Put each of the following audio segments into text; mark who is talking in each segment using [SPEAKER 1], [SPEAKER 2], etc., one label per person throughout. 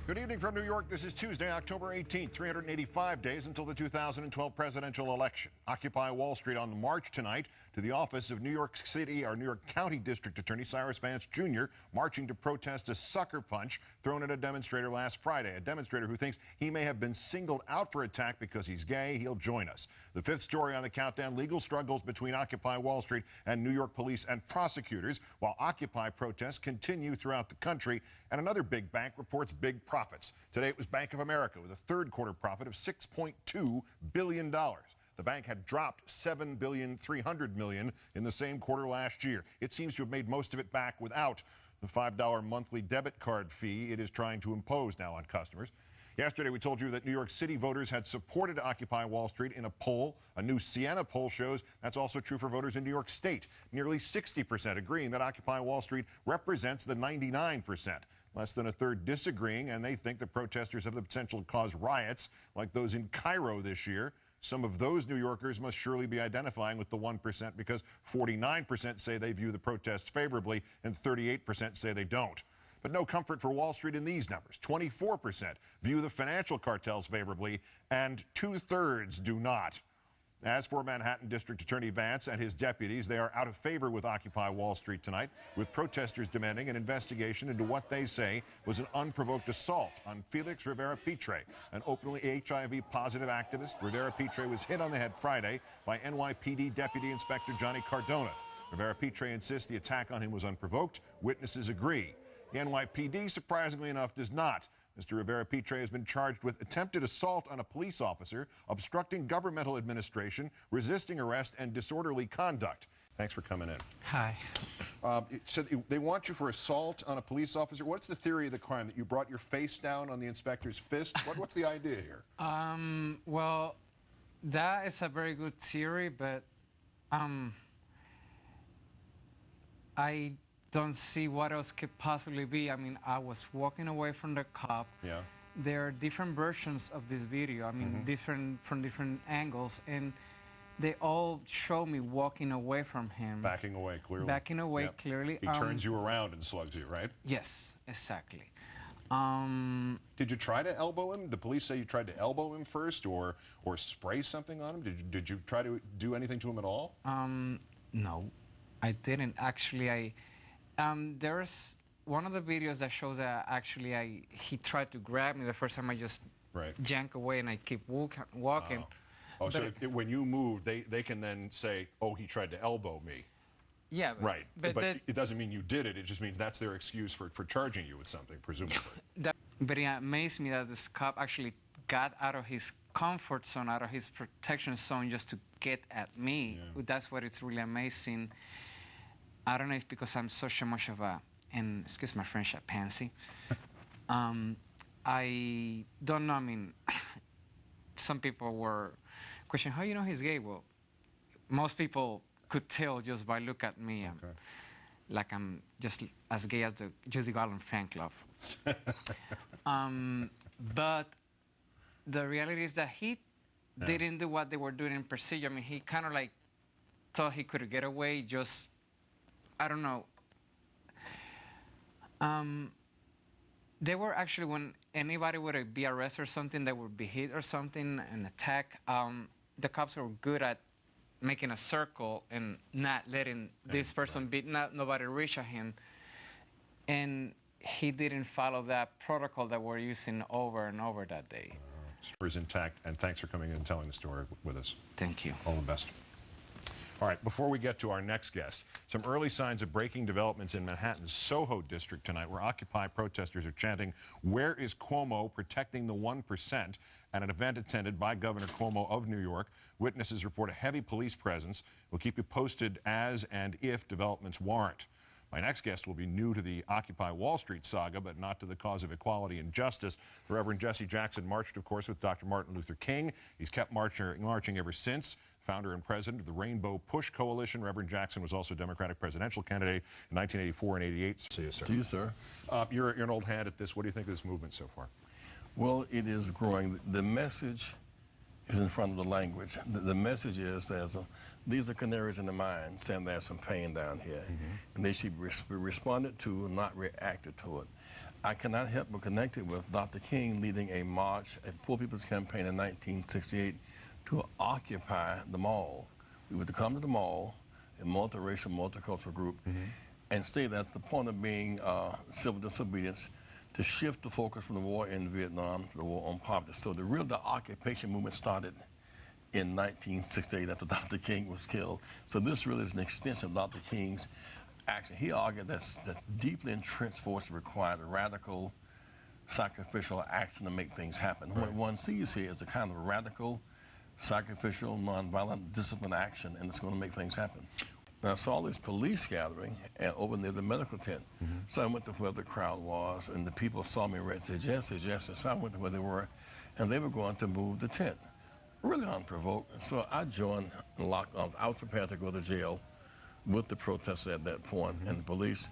[SPEAKER 1] Good evening from New York. This is Tuesday, October 18th, 385 days until the 2012 presidential election. Occupy Wall Street on the march tonight to the office of New York City, or New York County District Attorney Cyrus Vance Jr., marching to protest a sucker punch thrown at a demonstrator last Friday. A demonstrator who thinks he may have been singled out for attack because he's gay. He'll join us. The fifth story on the countdown: legal struggles between Occupy Wall Street and New York police and prosecutors, while Occupy protests continue throughout the country. And another big bank reports big profits. Today it was Bank of America with a third quarter profit of $6.2 billion. The bank had dropped $7.3 billion in the same quarter last year. It seems to have made most of it back without the $5 monthly debit card fee it is trying to impose now on customers. Yesterday, we told you that New York City voters had supported Occupy Wall Street in a poll. A new Siena poll shows that's also true for voters in New York State. Nearly 60% agreeing that Occupy Wall Street represents the 99%. Less than a third disagreeing, and they think the protesters have the potential to cause riots like those in Cairo this year. Some of those New Yorkers must surely be identifying with the 1%, because 49% say they view the protests favorably and 38% say they don't. But no comfort for Wall Street in these numbers. 24% view the financial cartels favorably, and 2/3 do not. As for Manhattan District Attorney Vance and his deputies, they are out of favor with Occupy Wall Street tonight, with protesters demanding an investigation into what they say was an unprovoked assault on Felix Rivera-Pitre, an openly HIV-positive activist. Rivera-Pitre was hit on the head Friday by NYPD Deputy Inspector Johnny Cardona. Rivera-Pitre insists the attack on him was unprovoked. Witnesses agree. The NYPD, surprisingly enough, does not. Mr. Rivera-Pitre has been charged with attempted assault on a police officer, obstructing governmental administration, resisting arrest, and disorderly conduct. Thanks for coming in.
[SPEAKER 2] Hi.
[SPEAKER 1] So they want you for assault on a police officer. What's the theory of the crime? That you brought your face down on the inspector's fist? What's the idea here?
[SPEAKER 2] Well, that is a very good theory, but I don't see what else could possibly be. I mean, I was walking away from the cop.
[SPEAKER 1] Yeah.
[SPEAKER 2] There are different versions of this video. I mean, different from different angles, and they all show me walking away from him.
[SPEAKER 1] Backing away, clearly.
[SPEAKER 2] Backing away, clearly.
[SPEAKER 1] He turns you around and slugs you, right?
[SPEAKER 2] Yes, exactly.
[SPEAKER 1] Did you try to elbow him? The police say you tried to elbow him first, or spray something on him. Did you try to do anything to him at all?
[SPEAKER 2] No, I didn't. Actually, there's one of the videos that shows that actually he tried to grab me the first time. I just yank away and I keep walking.
[SPEAKER 1] Oh, so when you move, they can then say, oh, he tried to elbow me.
[SPEAKER 2] Yeah.
[SPEAKER 1] Right. But it doesn't mean you did it. It just means that's their excuse for charging you with something, presumably.
[SPEAKER 2] But it amazed me that this cop actually got out of his comfort zone, out of his protection zone, just to get at me. Yeah. That's what it's really amazing. I don't know if because I'm such much of a, and excuse my French, a pansy. I don't know. I mean, some people were questioning, how you know he's gay? Well, most people could tell just by look at me. Like I'm just as gay as the Judy Garland fan club. But the reality is that he didn't do what they were doing in procedure. I mean, he kind of like thought he could get away, just, I don't know. They were actually, when anybody would be arrested or something, they would be hit or something, an attack, the cops were good at making a circle and not letting this person be, nobody reach at him. And he didn't follow that protocol that we're using over and over that day.
[SPEAKER 1] Story's intact, and thanks for coming in and telling the story with us.
[SPEAKER 2] Thank you.
[SPEAKER 1] All the best. All right, before we get to our next guest, some early signs of breaking developments in Manhattan's Soho district tonight, where Occupy protesters are chanting, "Where is Cuomo protecting the 1%?" at an event attended by Governor Cuomo of New York. Witnesses report a heavy police presence. We'll keep you posted as and if developments warrant. My next guest will be new to the Occupy Wall Street saga, but not to the cause of equality and justice. The Reverend Jesse Jackson marched, of course, with Dr. Martin Luther King. He's kept marching ever since. Founder and president of the Rainbow Push Coalition, Reverend Jackson was also Democratic presidential candidate in 1984 and 88. See you, sir.
[SPEAKER 3] To you, sir.
[SPEAKER 1] You're an old hand at this. What do you think of this movement so far?
[SPEAKER 3] Well, it is growing. The message is in front of the language. The message is these are canaries in the mine saying there's some pain down here, and they should be responded to, not reacted to it. I cannot help but connect it with Dr. King leading a march, a Poor People's Campaign in 1968 to occupy the mall. We were to come to the mall, a multiracial, multicultural group, and stay there at the point of being civil disobedience, to shift the focus from the war in Vietnam to the war on poverty. So the occupation movement started in 1968 after Dr. King was killed. So this really is an extension of Dr. King's action. He argued that deeply entrenched forces required radical, sacrificial action to make things happen. What one sees here is a kind of radical, sacrificial, nonviolent, disciplined action, and it's going to make things happen. Now, I saw this police gathering over near the medical tent. So I went to where the crowd was, and the people saw me and said, yes, yes. So I went to where they were, and they were going to move the tent, really unprovoked. So I joined and locked on. I was prepared to go to jail with the protesters at that point, and the police,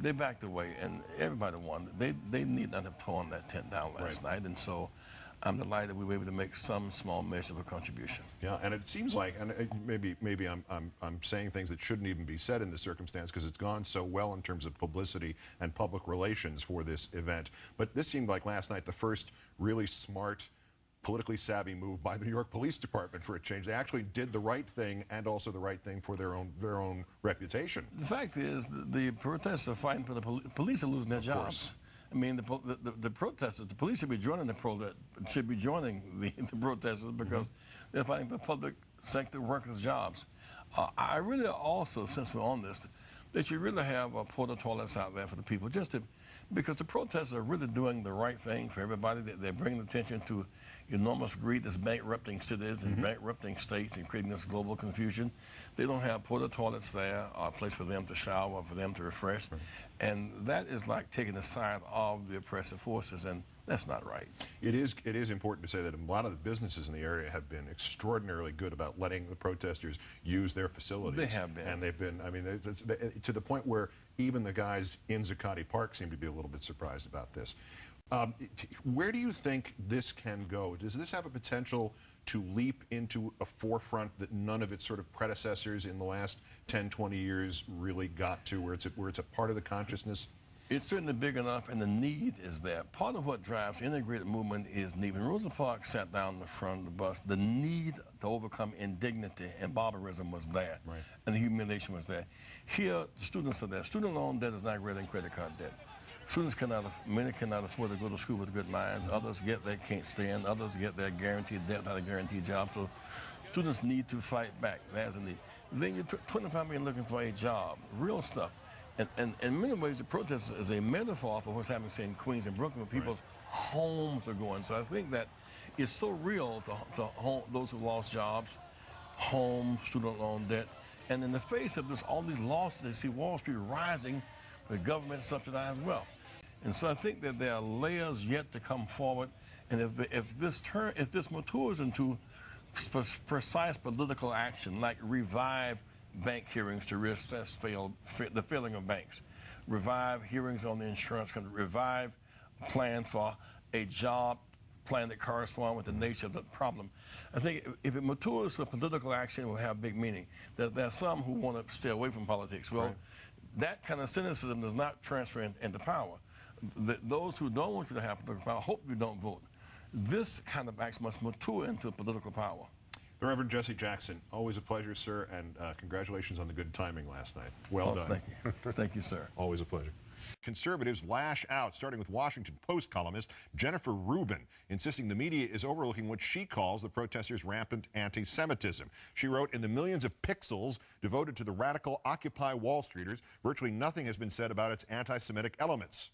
[SPEAKER 3] they backed away, and everybody won. They need not have torn that tent down last night, and so I'm delighted we were able to make some small measure of a contribution.
[SPEAKER 1] Yeah, and it seems like, and maybe I'm saying things that shouldn't even be said in this circumstance because it's gone so well in terms of publicity and public relations for this event. But this seemed like last night the first really smart, politically savvy move by the New York Police Department for a change. They actually did the right thing and also the right thing for their own reputation.
[SPEAKER 3] The fact is, the protesters are fighting for the police are losing their jobs. I mean, the protesters, the police should be joining the protesters because they're fighting for public sector workers' jobs. I really also, since we're on this, that you really have porta toilets out there for the people, because the protesters are really doing the right thing for everybody. They're bringing attention to enormous greed that's bankrupting cities and bankrupting states and creating this global confusion. They don't have porta toilets there, or a place for them to shower, for them to refresh. And that is like taking the side of the oppressive forces, and that's not right. It
[SPEAKER 1] is important to say that a lot of the businesses in the area have been extraordinarily good about letting the protesters use their facilities.
[SPEAKER 3] They have been.
[SPEAKER 1] And they've been, I mean, it's to the point where even the guys in Zuccotti Park seem to be a little bit surprised about this. Where do you think this can go? Does this have a potential to leap into a forefront that none of its sort of predecessors in the last 10, 20 years really got to, where it's a part of the consciousness?
[SPEAKER 3] It's certainly big enough, and the need is there. Part of what drives the integrated movement is need. When Rosa Parks sat down in the front of the bus, the need to overcome indignity and barbarism was there, and the humiliation was there. Here, the students are there. Student loan debt is not greater than credit card debt. Students many cannot afford to go to school with good minds. Others can't stand. Others get their guaranteed debt, not a guaranteed job. So students need to fight back. There's a need. Then you're 25 million looking for a job, real stuff. And in many ways, the protest is a metaphor for what's happening, say, in Queens and Brooklyn, where people's homes are going. So I think that it's so real to those who lost jobs, homes, student loan debt. And in the face of this, all these losses, they see Wall Street rising with government-subsidized wealth. And so I think that there are layers yet to come forward. And if this matures into precise political action, like revive bank hearings to reassess the failing of banks, revive hearings on the insurance company, revive a plan for a job plan that corresponds with the nature of the problem. I think if it matures to political action, it will have big meaning. There are some who want to stay away from politics. Well, that kind of cynicism does not transfer into power. Those who don't want you to have political power hope you don't vote. This kind of action must mature into political power.
[SPEAKER 1] The Reverend Jesse Jackson, always a pleasure, sir, and congratulations on the good timing last night. Well done.
[SPEAKER 3] Thank you. Thank you, sir.
[SPEAKER 1] Always a pleasure. Conservatives lash out, starting with Washington Post columnist Jennifer Rubin, insisting the media is overlooking what she calls the protesters' rampant anti-Semitism. She wrote, in the millions of pixels devoted to the radical Occupy Wall Streeters, virtually nothing has been said about its anti-Semitic elements.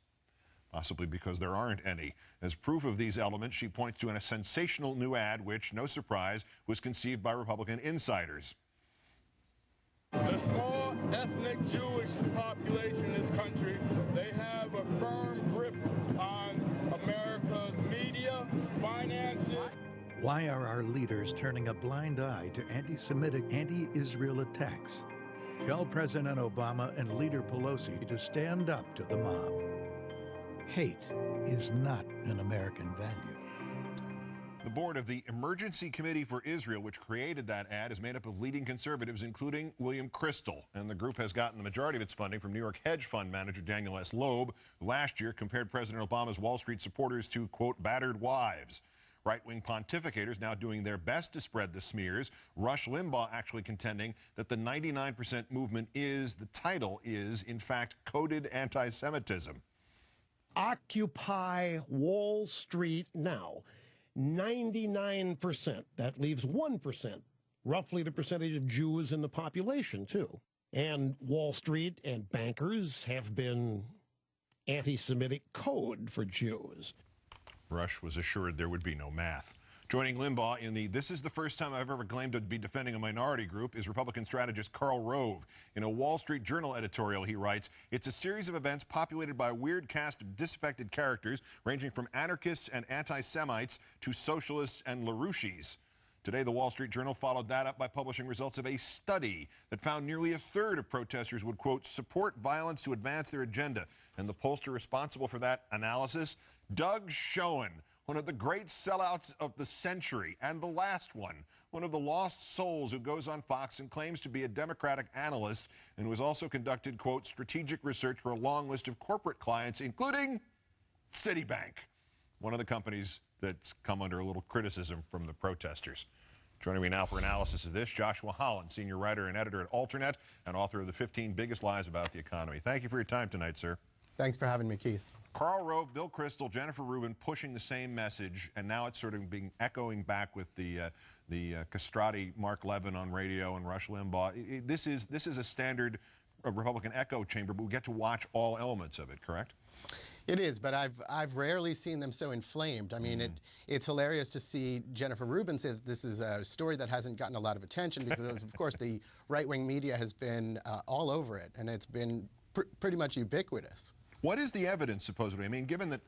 [SPEAKER 1] Possibly because there aren't any. As proof of these elements, she points to a sensational new ad which, no surprise, was conceived by Republican insiders.
[SPEAKER 4] The small ethnic Jewish population in this country, they have a firm grip on America's media, finances.
[SPEAKER 5] Why are our leaders turning a blind eye to anti-Semitic, anti-Israel attacks? Tell President Obama and Leader Pelosi to stand up to the mob. Hate is not an American value.
[SPEAKER 1] The board of the Emergency Committee for Israel, which created that ad, is made up of leading conservatives, including William Kristol. And the group has gotten the majority of its funding from New York hedge fund manager Daniel S. Loeb, who last year compared President Obama's Wall Street supporters to, quote, battered wives. Right-wing pontificators now doing their best to spread the smears. Rush Limbaugh actually contending that the 99% movement the title is, in fact, coded anti-Semitism.
[SPEAKER 6] Occupy Wall Street now. 99%. That leaves 1%, roughly the percentage of Jews in the population, too. And Wall Street and bankers have been anti-Semitic code for Jews.
[SPEAKER 1] Rush was assured there would be no math. Joining Limbaugh in the "this is the first time I've ever claimed to be defending a minority group" is Republican strategist Karl Rove. In a Wall Street Journal editorial, he writes, "It's a series of events populated by a weird cast of disaffected characters ranging from anarchists and anti-Semites to socialists and LaRouches." Today, the Wall Street Journal followed that up by publishing results of a study that found nearly a third of protesters would, quote, support violence to advance their agenda. And the pollster responsible for that analysis, Doug Schoen, one of the great sellouts of the century and the last one of the lost souls who goes on Fox and claims to be a Democratic analyst and who has also conducted, quote, strategic research for a long list of corporate clients, including Citibank, one of the companies that's come under a little criticism from the protesters. Joining me now for analysis of this, Joshua Holland, senior writer and editor at AlterNet and author of the 15 Biggest Lies About the Economy. Thank you for your time tonight, sir.
[SPEAKER 7] Thanks for having me, Keith.
[SPEAKER 1] Karl Rove, Bill Kristol, Jennifer Rubin pushing the same message, and now it's sort of being echoing back with the castrati Mark Levin on radio and Rush Limbaugh. This is a standard Republican echo chamber, but we get to watch all elements of it, correct?
[SPEAKER 7] It is, but I've rarely seen them so inflamed. I mean, it's hilarious to see Jennifer Rubin say that this is a story that hasn't gotten a lot of attention because, of course, the right-wing media has been all over it, and it's been pretty much ubiquitous.
[SPEAKER 1] What is the evidence, supposedly? I mean, given that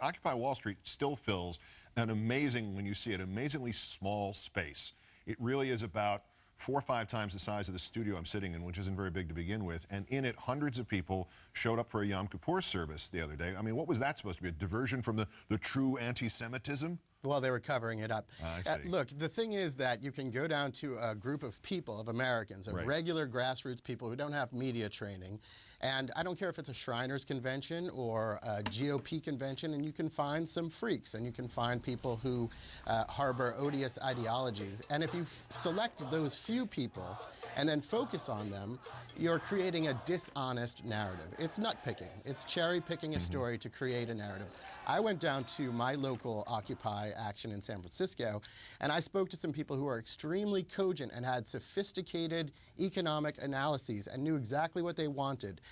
[SPEAKER 1] Occupy Wall Street still fills an when you see it, amazingly small space. It really is about 4 or 5 times the size of the studio I'm sitting in, which isn't very big to begin with. And in it, hundreds of people showed up for a Yom Kippur service the other day. I mean, what was that supposed to be? A diversion from the true anti-Semitism?
[SPEAKER 7] Well, they were covering it up.
[SPEAKER 1] I see.
[SPEAKER 7] Look, the thing is that you can go down to a group of people, of Americans, of regular grassroots people who don't have media training, and I don't care if it's a Shriners convention or a GOP convention, and you can find some freaks, and you can find people who harbor odious ideologies. And if you select those few people and then focus on them, you're creating a dishonest narrative. It's nut-picking. It's cherry-picking a story to create a narrative. I went down to my local Occupy action in San Francisco, and I spoke to some people who are extremely cogent and had sophisticated economic analyses and knew exactly what they wanted.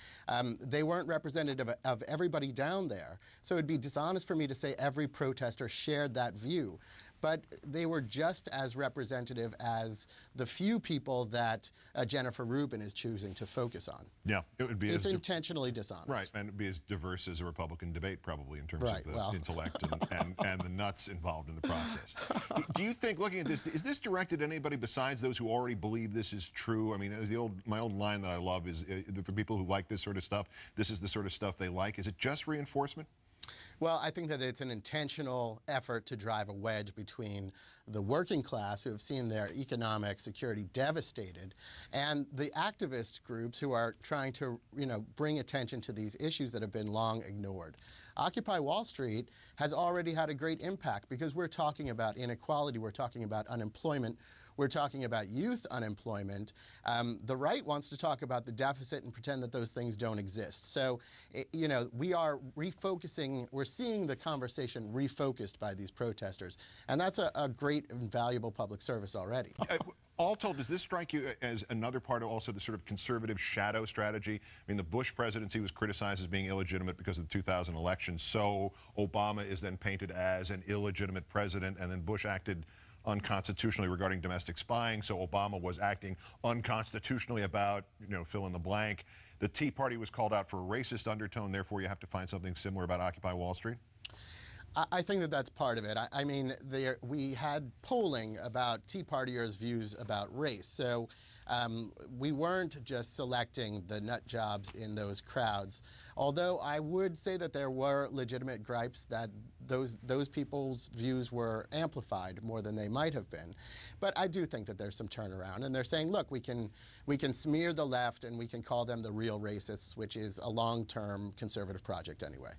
[SPEAKER 7] They weren't representative of everybody down there, so it'd be dishonest for me to say every protester shared that view. But they were just as representative as the few people that Jennifer Rubin is choosing to focus on.
[SPEAKER 1] Yeah, it would be.
[SPEAKER 7] It's intentionally dishonest.
[SPEAKER 1] Right, and it'd be as diverse as a Republican debate, probably, in terms of the intellect and the nuts involved in the process. Do you think, looking at this, is this directed at anybody besides those who already believe this is true? I mean, my old line that I love is, for people who like this sort of stuff, this is the sort of stuff they like. Is it just reinforcement?
[SPEAKER 7] Well, I think that it's an intentional effort to drive a wedge between the working class, who have seen their economic security devastated, and the activist groups who are trying to, bring attention to these issues that have been long ignored. Occupy Wall Street has already had a great impact because we're talking about inequality, we're talking about unemployment, we're talking about youth unemployment. The right wants to talk about the deficit and pretend that those things don't exist. So, we are refocusing, we're seeing the conversation refocused by these protesters. And that's a great and valuable public service already.
[SPEAKER 1] All told, does this strike you as another part of also the sort of conservative shadow strategy? I mean, the Bush presidency was criticized as being illegitimate because of the 2000 election. So Obama is then painted as an illegitimate president, and then Bush acted unconstitutionally regarding domestic spying, so Obama was acting unconstitutionally about, fill in the blank. The Tea Party was called out for a racist undertone, therefore you have to find something similar about Occupy Wall Street?
[SPEAKER 7] I think that that's part of it. I mean, we had polling about Tea Partiers' views about race. So We weren't just selecting the nut jobs in those crowds, although I would say that there were legitimate gripes that those people's views were amplified more than they might have been. But I do think that there's some turnaround, and they're saying, look, we can smear the left and we can call them the real racists, which is a long-term conservative project anyway.